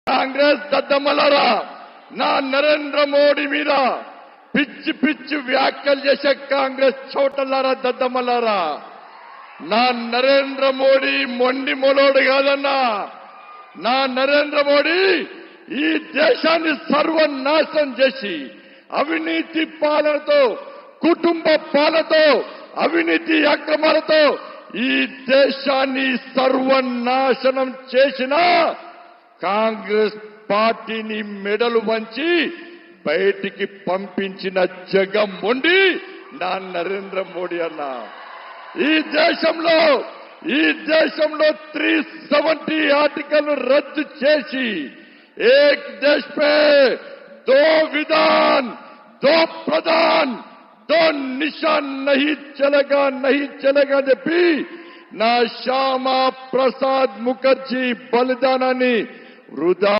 కాంగ్రెస్ దద్దమ్మలారా, నా నరేంద్ర మోడీ మీద పిచ్చి పిచ్చి వ్యాఖ్యలు చేసే కాంగ్రెస్ చోటలారా, దద్దమ్మలారా, నా నరేంద్ర మోడీ మొండి మొలోడు కాదన్నా. నా నరేంద్ర మోడీ ఈ దేశాన్ని సర్వనాశనం చేసి అవినీతి పాలనతో, కుటుంబ పాలనతో, అవినీతి అక్రమాలతో ఈ దేశాన్ని సర్వనాశనం చేసిన కాంగ్రెస్ పార్టీని మెడలు వంచి బయటికి పంపించిన జగన్మోహన్ నా నరేంద్ర మోడీ అన్న. ఈ దేశంలో 370 ఆర్టికల్ రద్దు చేసి ఏక్ దేశ్ పే దో విధాన్, దో ప్రధాన్, దో నిశాన్ నహీ చలేగా అని చెప్పి నా శ్యామా ప్రసాద్ ముఖర్జీ బలిదానాన్ని వృధా